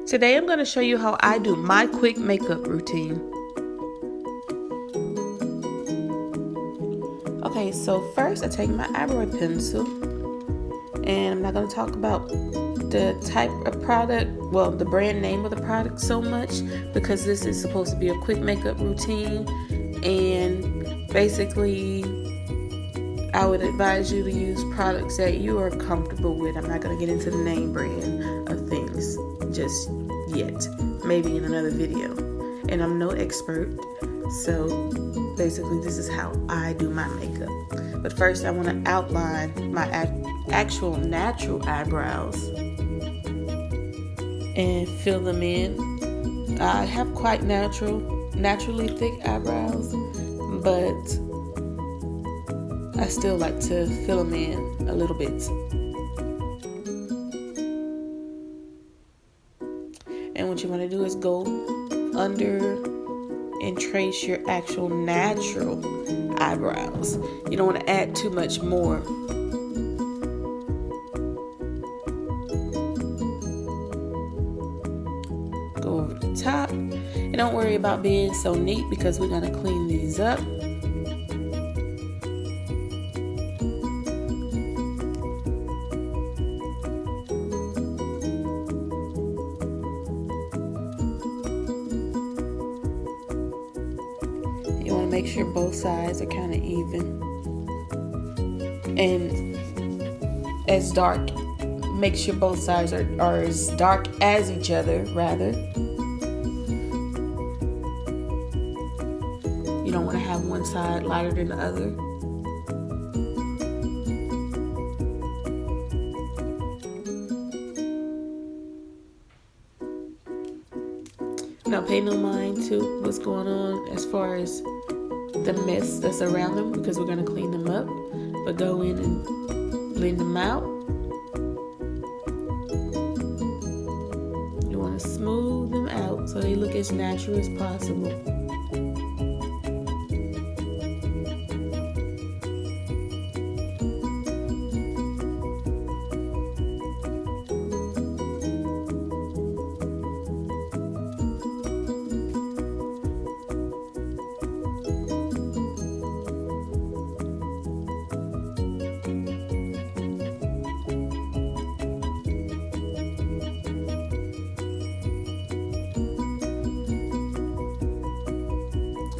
Today I'm going to show you how I do my quick makeup routine. Okay, so first I take my eyebrow pencil, and I'm not going to talk about the type of product, well, the brand name of the product so much, because this is supposed to be a quick makeup routine, and basically I would advise you to use products that you are comfortable with. I'm not going to get into the name brand of things just yet, maybe in another video, and I'm no expert, so basically this is how I do my makeup. But first I want to outline my actual natural eyebrows and fill them in. I have quite naturally thick eyebrows, but I still like to fill them in a little bit. And what you want to do is go under and trace your actual natural eyebrows. You don't want to add too much more. Go over the top. And don't worry about being so neat, because we're going to clean these up. You want to make sure both sides are kind of even and as dark. Make sure both sides are as dark as each other, rather. You don't want to have one side lighter than the other. Now pay no mind to what's going on as far as the mess that's around them, because we're going to clean them up, but go in and blend them out. You want to smooth them out so they look as natural as possible.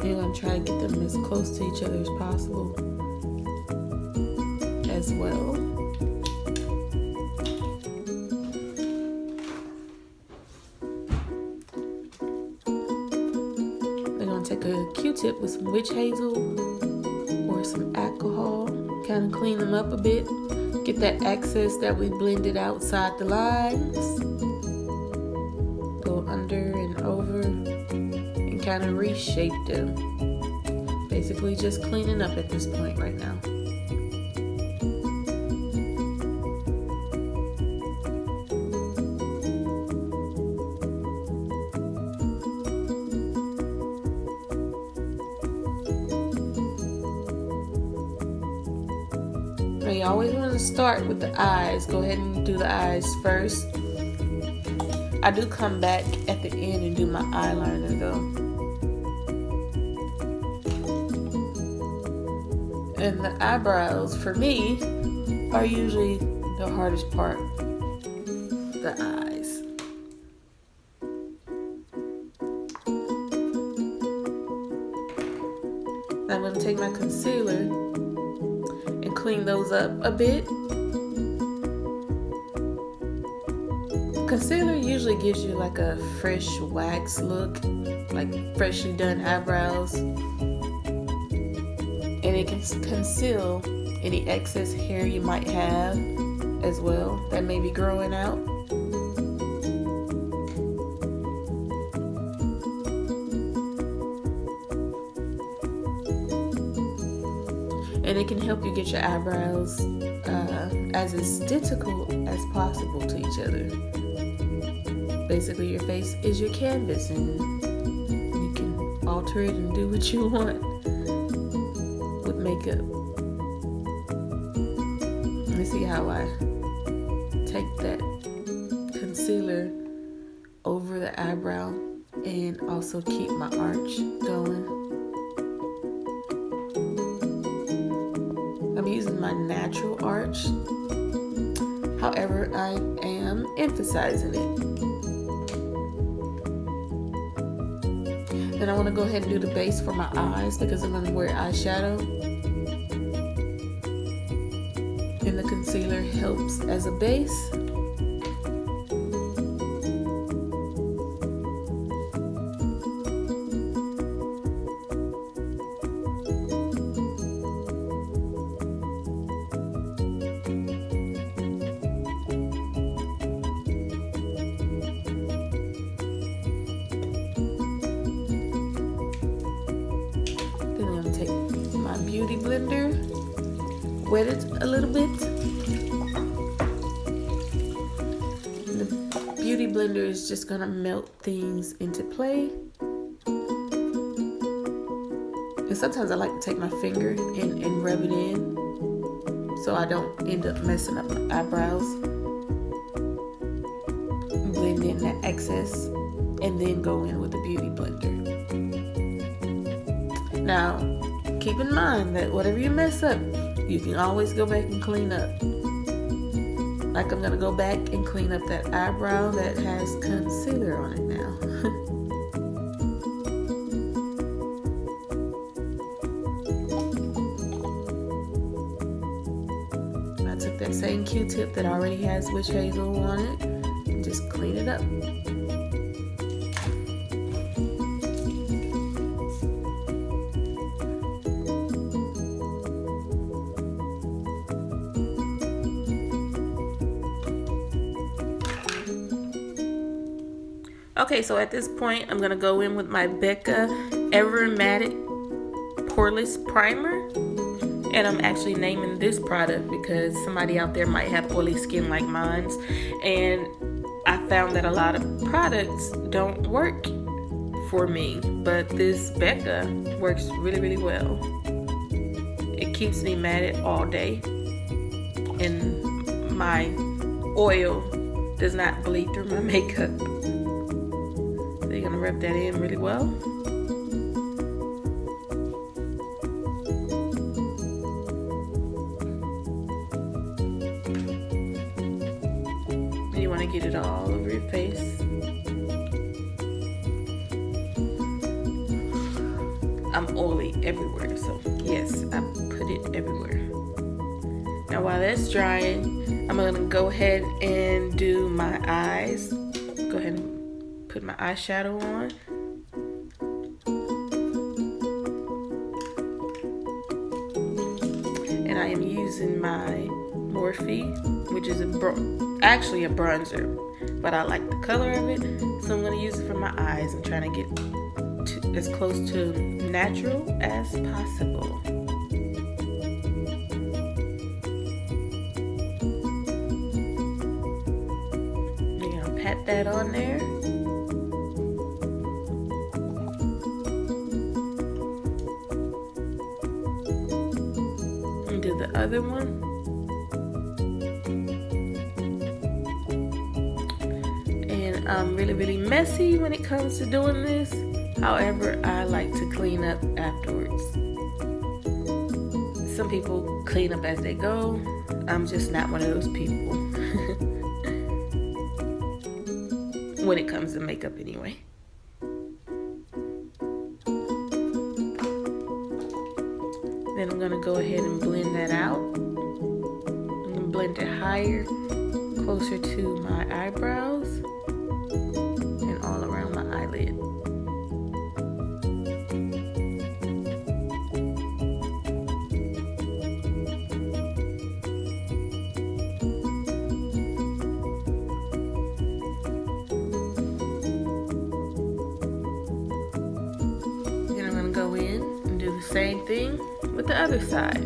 You're going to try to get them as close to each other as possible as well. They're going to take a Q-tip with some witch hazel or some alcohol, kind of clean them up a bit, get that excess that we blended outside the lines, go under and over, kind of reshape them. Basically just cleaning up at this point right now. Now you always want to start with the eyes. Go ahead and do the eyes first. I do come back at the end and do my eyeliner though. And the eyebrows, for me, are usually the hardest part. The eyes. Now I'm going to take my concealer and clean those up a bit. Concealer usually gives you like a fresh wax look, like freshly done eyebrows. And it can conceal any excess hair you might have as well that may be growing out. And it can help you get your eyebrows as identical as possible to each other. Basically, your face is your canvas, and you can alter it and do what you want with makeup. Let me see how I take that concealer over the eyebrow and also keep my arch going. I'm using my natural arch. However, I am emphasizing it. Then I want to go ahead and do the base for my eyes because I'm going to wear eyeshadow. And the concealer helps as a base. Beauty blender, wet it a little bit. And the beauty blender is just gonna melt things into play. And sometimes I like to take my finger and rub it in so I don't end up messing up my eyebrows. Blend in that excess and then go in with the beauty blender. Now, keep in mind that whatever you mess up, you can always go back and clean up. Like I'm gonna go back and clean up that eyebrow that has concealer on it now. I took that same Q-tip that already has witch hazel on it and just clean it up. Okay, so at this point, I'm gonna go in with my Becca Ever Matte Poreless Primer. And I'm actually naming this product because somebody out there might have oily skin like mine. And I found that a lot of products don't work for me, but this Becca works really, really well. It keeps me matted all day. And my oil does not bleed through my makeup. So you're gonna rub that in really well. You want to get it all over your face. I'm oily everywhere, so yes, I put it everywhere. Now while that's drying, I'm gonna go ahead and do my eyes. Go ahead and put my eyeshadow on. And I am using my Morphe, which is actually a bronzer, but I like the color of it, so I'm going to use it for my eyes. I'm trying to get as close to natural as possible. You're going to pat that on there. And do the other one. I'm really, really messy when it comes to doing this. However, I like to clean up afterwards. Some people clean up as they go. I'm just not one of those people. When it comes to makeup anyway. Then I'm gonna go ahead and blend that out. I'm gonna blend it higher, closer to my eyebrows. All around my eyelid. Then I'm going to go in and do the same thing with the other side.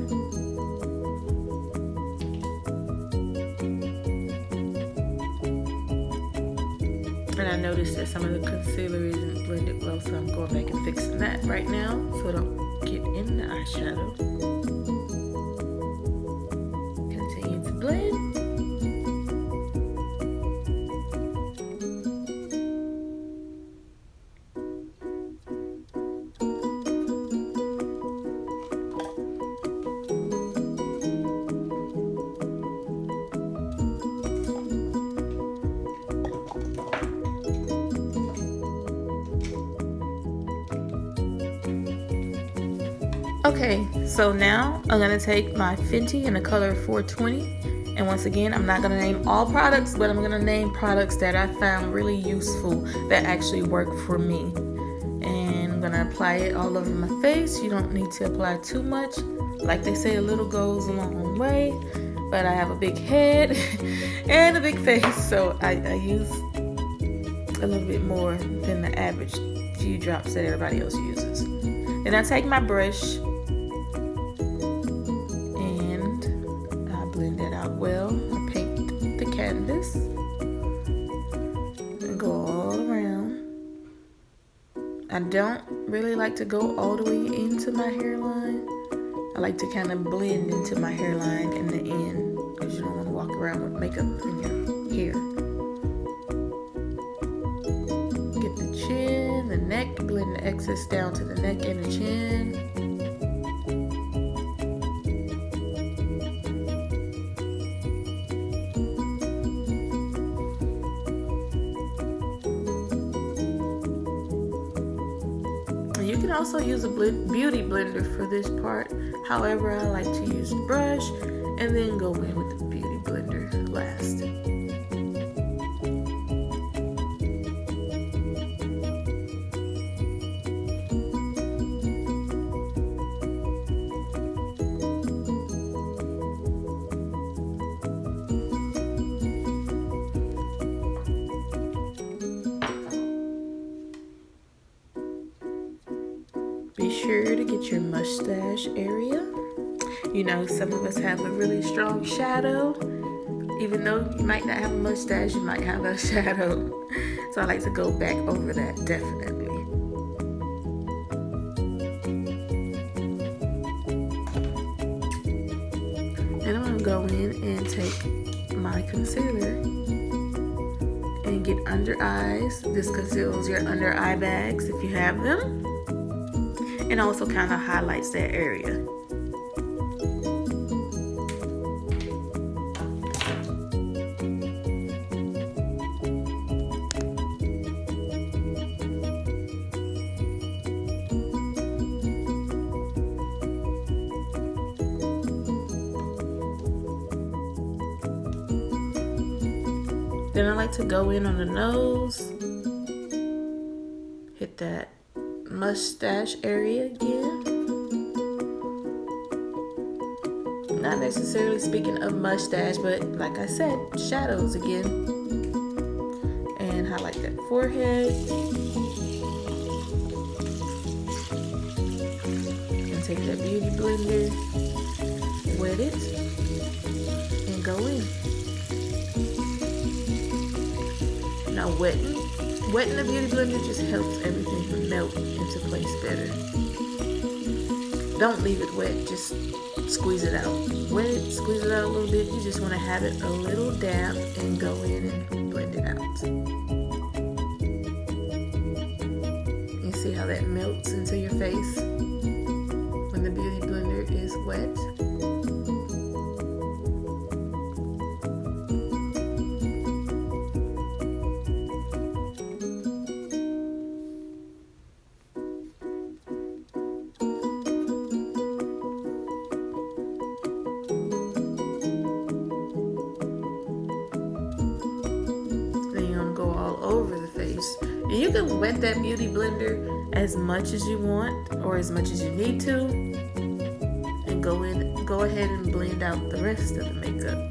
And I noticed that some of the concealer isn't blended well, so I'm going back and fixing that right now so I don't get in the eyeshadow. Continue to blend. Okay, so now I'm gonna take my Fenty in the color 420, and once again, I'm not gonna name all products, but I'm gonna name products that I found really useful that actually work for me. And I'm gonna apply it all over my face. You don't need to apply too much. Like they say, a little goes a long way, but I have a big head and a big face, so I use a little bit more than the average few drops that everybody else uses. Then I take my brush and I blend it out well. I paint the canvas and go all around. I don't really like to go all the way into my hairline. I like to kind of blend into my hairline in the end, because you don't want to walk around with makeup in your hair. Get the chin, the neck, blend the excess down to the neck and the chin. You can also use a beauty blender for this part. However, I like to use the brush and then go in with the beauty blender last. Be sure to get your mustache area. You know, some of us have a really strong shadow. Even though you might not have a mustache, you might have a shadow. So I like to go back over that, definitely. And I'm gonna go in and take my concealer and get under eyes. This conceals your under eye bags if you have them. And also kind of highlights that area. Then I like to go in on the nose, hit that mustache area again. Not necessarily speaking of mustache, but like I said, shadows again. And highlight that forehead. And take that beauty blender, wet it, and go in. Now wetting the beauty blender just helps everything melt into place better. Don't leave it wet, just squeeze it out. Wet it, squeeze it out a little bit. You just want to have it a little damp and go in and blend it out. You see how that melts into your face when the beauty blender is wet? And you can wet that beauty blender as much as you want or as much as you need to, and go ahead and blend out the rest of the makeup.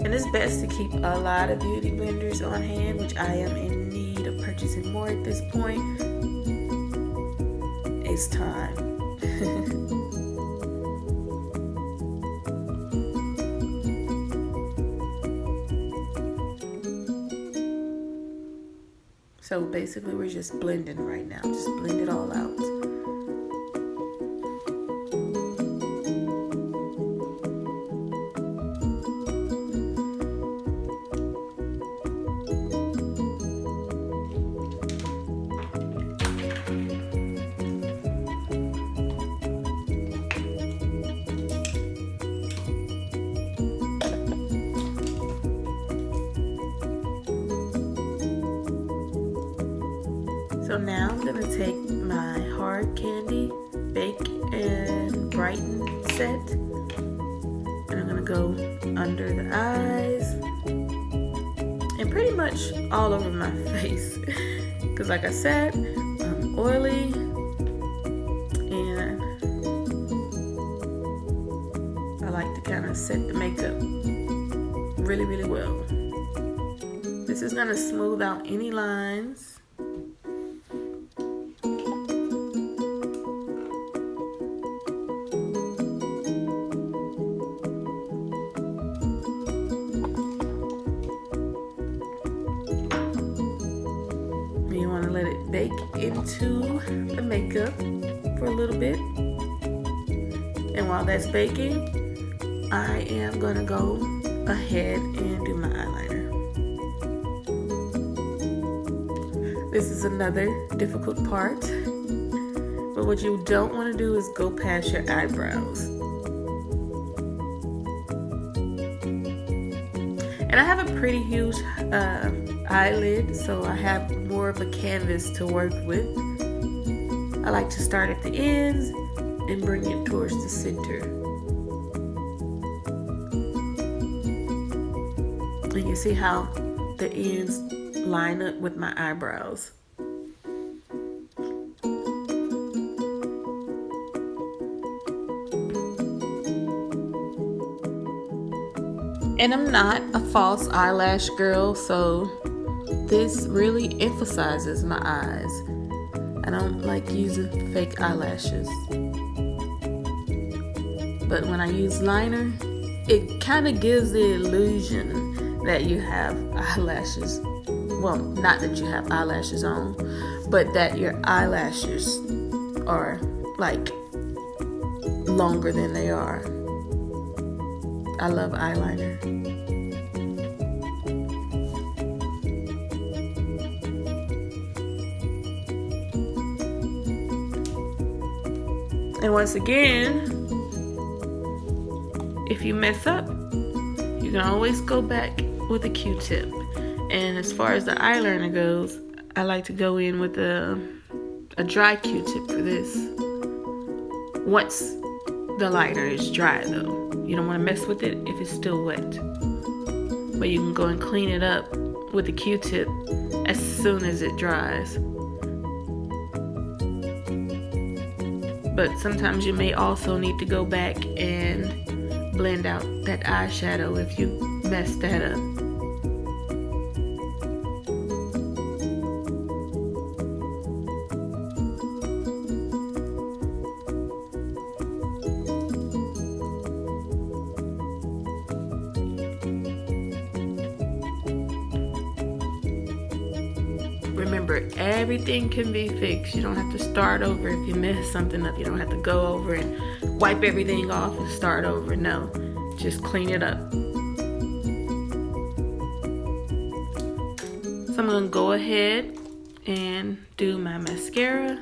And it's best to keep a lot of beauty blenders on hand, which I am in need of purchasing more at this point. It's time. So basically we're just blending right now. Just blend it all out. So now I'm going to take my Hard Candy Bake and Brighten set, and I'm going to go under the eyes and pretty much all over my face because like I said, I'm oily and I like to kind of set the makeup really, really well. This is going to smooth out any lines. You want to let it bake into the makeup for a little bit. And while that's baking, I am going to go ahead and do my eyeliner. This is another difficult part, but what you don't want to do is go past your eyebrows. And I have a pretty huge eyelid, so I have more of a canvas to work with. I like to start at the ends and bring it towards the center. And you see how the ends line up with my eyebrows. And I'm not a false eyelash girl, so this really emphasizes my eyes. I don't like using fake eyelashes. But when I use liner, it kind of gives the illusion that you have eyelashes. Well, not that you have eyelashes on, but that your eyelashes are like longer than they are. I love eyeliner. And once again, if you mess up, you can always go back with a Q-tip. And as far as the eyeliner goes, I like to go in with a dry Q-tip for this. Once the liner is dry though. You don't want to mess with it if it's still wet. But you can go and clean it up with a Q-tip as soon as it dries. But sometimes you may also need to go back and blend out that eyeshadow if you messed that up. Remember, everything can be fixed. You don't have to start over if you mess something up. You don't have to go over and wipe everything off and start over. No, just clean it up. So I'm gonna go ahead and do my mascara.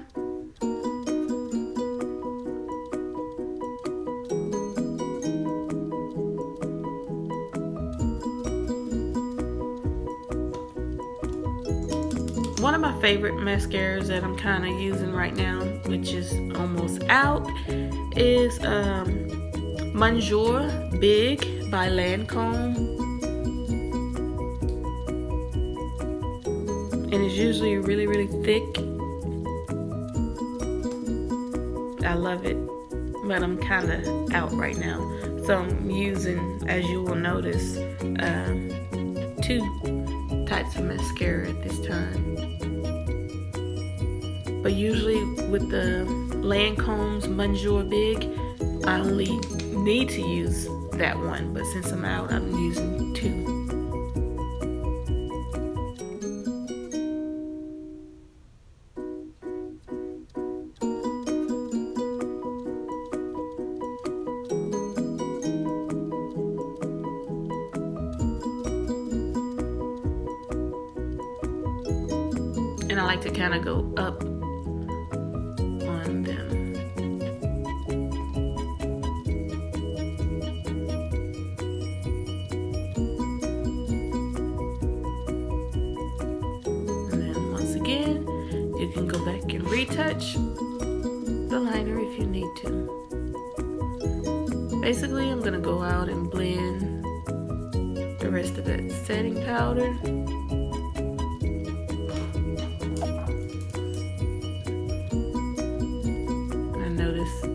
One of my favorite mascaras that I'm kind of using right now, which is almost out, is Bonjour Big by Lancome. And it's usually really, really thick. I love it, but I'm kind of out right now. So I'm using, as you will notice, 2 types of mascara at this time. But usually with the Lancome's Bonjour Big, I only need to use that one. But since I'm out, I'm using 2. And I like to kind of go up on them. And then once again, you can retouch the liner if you need to. Basically, I'm gonna go out and blend the rest of that setting powder. And I noticed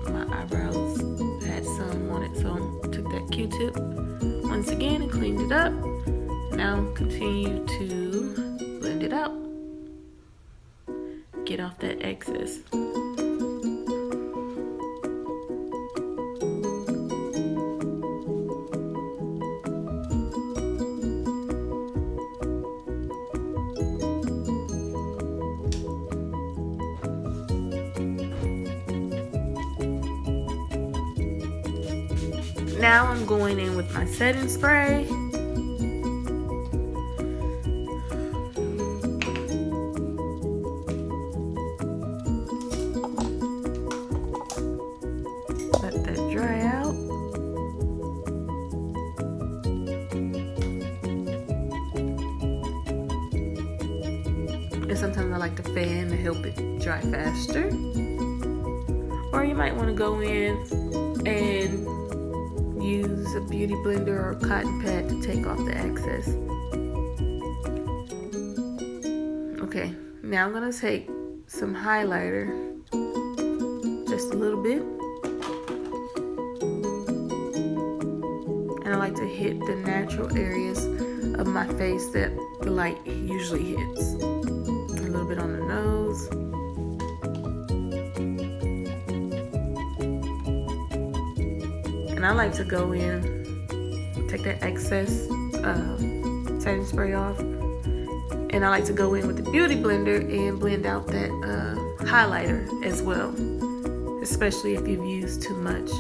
my eyebrows had some on it, so I took that Q-tip once again and cleaned it up. Now continue to blend it out. Get off that excess. Now I'm going in with my setting spray. Let that dry out. And sometimes I like to fan to help it dry faster. Or you might want to go in and use a beauty blender or a cotton pad to take off the excess. Okay, now I'm gonna take some highlighter, just a little bit. And I like to hit the natural areas of my face that the light usually hits. A little bit on the nose. And I like to go in, take that excess setting spray off, and I like to go in with the beauty blender and blend out that highlighter as well, especially if you've used too much.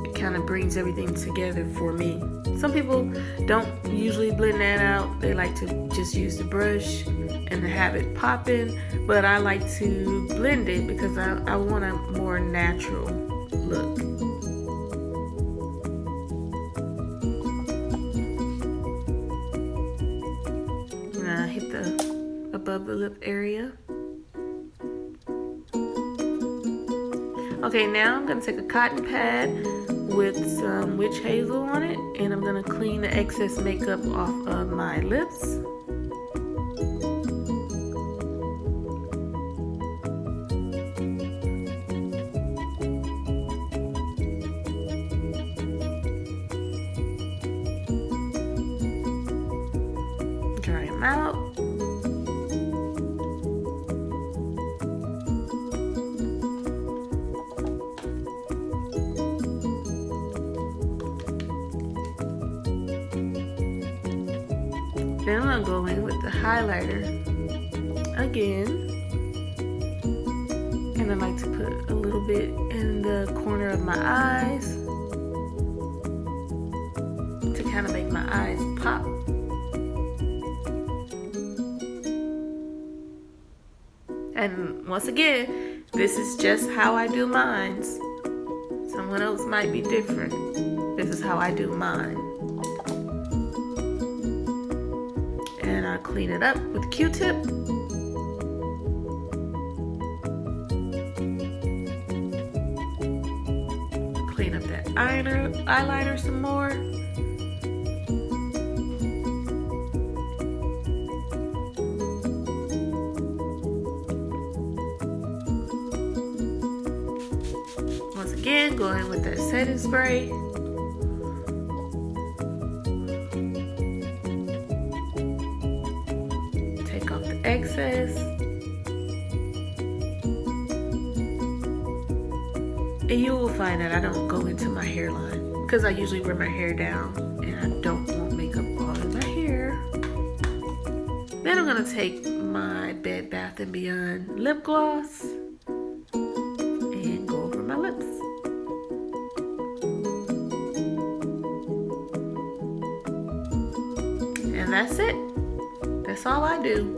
It kind of brings everything together for me. Some people don't usually blend that out. They like to just use the brush and have it popping, but I like to blend it because I want a more natural look. Hit the above the lip area. Okay, now I'm gonna take a cotton pad with some witch hazel on it, and I'm gonna clean the excess makeup off of my lips. Dry them out. Then I'm gonna go in with the highlighter again, and I like to put a little bit in the corner of my eyes to kind of make my eyes pop. And once again, this is just how I do mine. Someone else might be different. This is how I do mine. And I clean it up with a Q-tip. Clean up that eyeliner some more. Once again, go in with that setting spray. Take off the excess. And you will find that I don't go into my hairline because I usually wear my hair down and I don't want makeup all in my hair. Then I'm gonna take my Bed Bath & Beyond lip gloss and go over my lips. And that's it. That's all I do.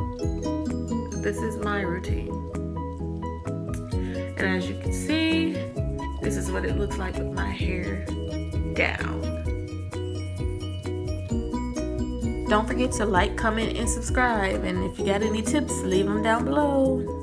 This is my routine. And as you can see, this is what it looks like with my hair down. Don't forget to like, comment, and subscribe. And if you got any tips, leave them down below.